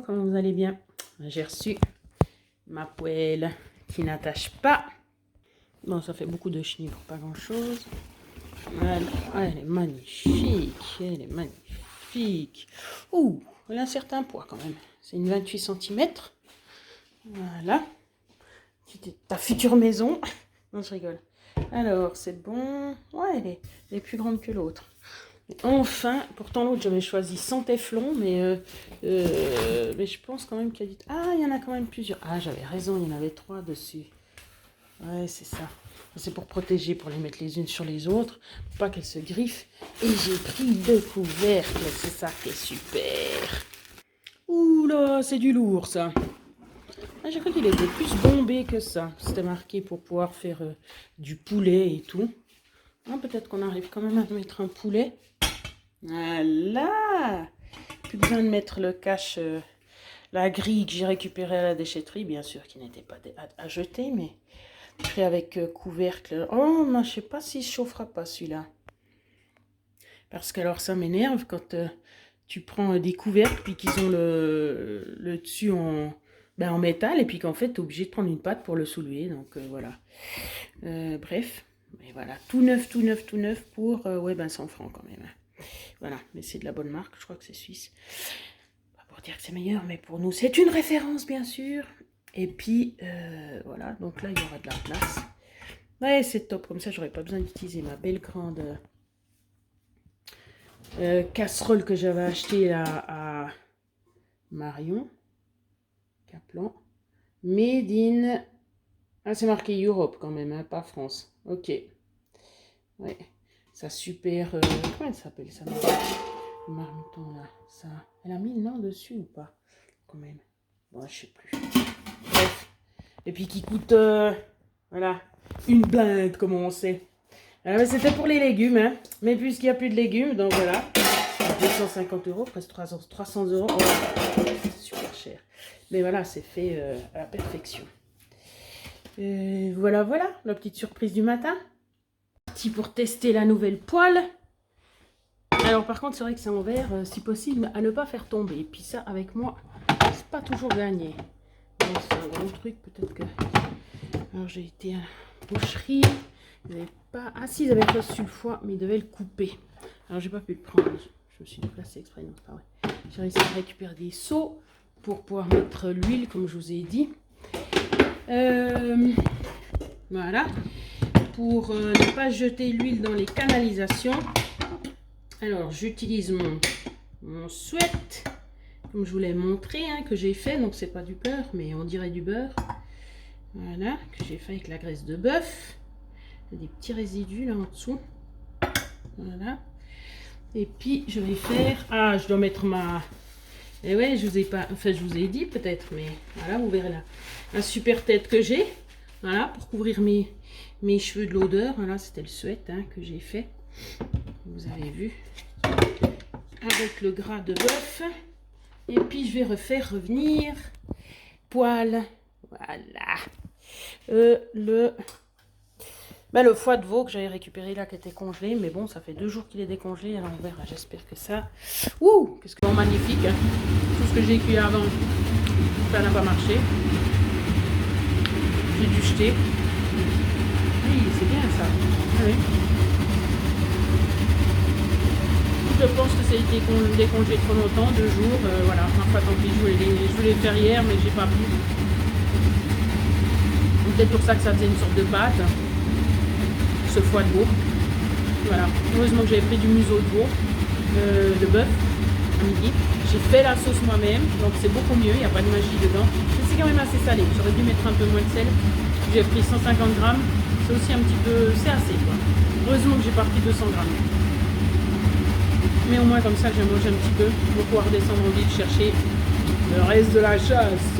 comment vous allez bien? J'ai reçu ma poêle qui n'attache pas. Bon, ça fait beaucoup de chenilles pour pas grand chose. Voilà. Ah, elle est magnifique, elle est magnifique. Ouh, elle a un certain poids quand même. C'est une 28 cm. Voilà. Ta future maison. Non, je rigole. Alors, c'est bon. Ouais, elle est plus grande que l'autre. Enfin, pourtant l'autre j'avais choisi sans téflon, mais je pense quand même qu'il y a dit... Ah, il y en a quand même plusieurs. Ah, j'avais raison, il y en avait 3 dessus. Ouais, c'est ça. C'est pour protéger, pour les mettre les unes sur les autres, pour pas qu'elles se griffent. Et j'ai pris 2 couvercles, c'est ça qui est super. Ouh là, c'est du lourd ça. Ah, j'ai cru qu'il était plus bombé que ça. C'était marqué pour pouvoir faire du poulet et tout. Ah, peut-être qu'on arrive quand même à mettre un poulet. Voilà. Plus besoin de mettre le cache, la grille que j'ai récupérée à la déchetterie, bien sûr, qui n'était pas à jeter, mais pris avec couvercle. Oh, non, je sais pas s'il chauffera pas celui-là. Parce que alors ça m'énerve quand tu prends des couvercles puis qu'ils ont le dessus en métal et puis qu'en fait tu es obligé de prendre une patte pour le soulever. Donc voilà. Bref. Mais voilà, tout neuf pour 100 francs quand même. Voilà, mais c'est de la bonne marque, je crois que c'est suisse. Pas pour dire que c'est meilleur, mais pour nous, c'est une référence, bien sûr. Et puis, voilà, donc là, il y aura de la place. Ouais, c'est top, comme ça, j'aurais pas besoin d'utiliser ma belle grande casserole que j'avais achetée à Marion, Kaplan. Made in... Ah, c'est marqué Europe quand même, hein, pas France. Ok. Ouais. Ça super... comment elle s'appelle ça? Le marmiton là. Ça... Elle a mis le nom dessus ou pas? Quand même. Bon, je sais plus. Bref. Et puis qui coûte... voilà. Une blinde, comme on sait. C'était pour les légumes, hein. Mais puisqu'il n'y a plus de légumes, donc voilà. 250 €, presque 300 €. Oh, c'est super cher. Mais voilà, c'est fait à la perfection. Voilà, la petite surprise du matin. Parti pour tester la nouvelle poêle. Alors par contre, c'est vrai que c'est en verre, si possible, à ne pas faire tomber. Et puis ça, avec moi, c'est pas toujours gagné. Donc c'est un gros truc, peut-être que... Alors j'ai été à la boucherie. Ils n'avaient pas... Ah si, ils avaient reçu le foie, mais ils devaient le couper. Alors j'ai pas pu le prendre. Je me suis déplacée exprès, non, c'est pas vrai. J'ai réussi à récupérer des seaux pour pouvoir mettre l'huile, comme je vous ai dit. Voilà. Pour ne pas jeter l'huile dans les canalisations. Alors, j'utilise mon sweat, comme je vous l'ai montré, hein, que j'ai fait. Donc, c'est pas du beurre, mais on dirait du beurre. Voilà, que j'ai fait avec la graisse de bœuf. Il y a des petits résidus là en dessous. Voilà. Et puis, je vais faire... Ah, je dois mettre ma... Et ouais, je vous ai pas... Enfin, je vous ai dit peut-être, mais voilà, vous verrez là. Un super tête que j'ai. Voilà, pour couvrir mes cheveux de l'odeur. Voilà, c'était le sweat hein, que j'ai fait. Vous avez vu. Avec le gras de bœuf. Et puis, je vais refaire revenir poêle. Voilà. Le foie de veau que j'avais récupéré là, qui était congelé. Mais bon, ça fait 2 jours qu'il est décongelé. Alors, on verra. J'espère que ça... Ouh, qu'est-ce que c'est magnifique. Hein. Tout ce que j'ai cuit avant, ça n'a pas marché. J'ai dû jeter. Oui, c'est bien ça. Oui. Je pense que ça a été décongelé trop longtemps, 2 jours. Voilà, enfin tant pis, je voulais le faire hier, mais j'ai pas pu. Peut-être pour ça que ça faisait une sorte de pâte. Ce foie de veau. Voilà. Heureusement que j'avais pris du museau de veau, de bœuf, à midi. J'ai fait la sauce moi-même, donc c'est beaucoup mieux, il n'y a pas de magie dedans. Mais c'est quand même assez salé. J'aurais dû mettre un peu moins de sel. J'ai pris 150 grammes. C'est aussi un petit peu... C'est assez, quoi. Heureusement que j'ai pas pris 200 grammes. Mais au moins, comme ça, j'ai mangé un petit peu pour pouvoir descendre en ville chercher le reste de la chasse.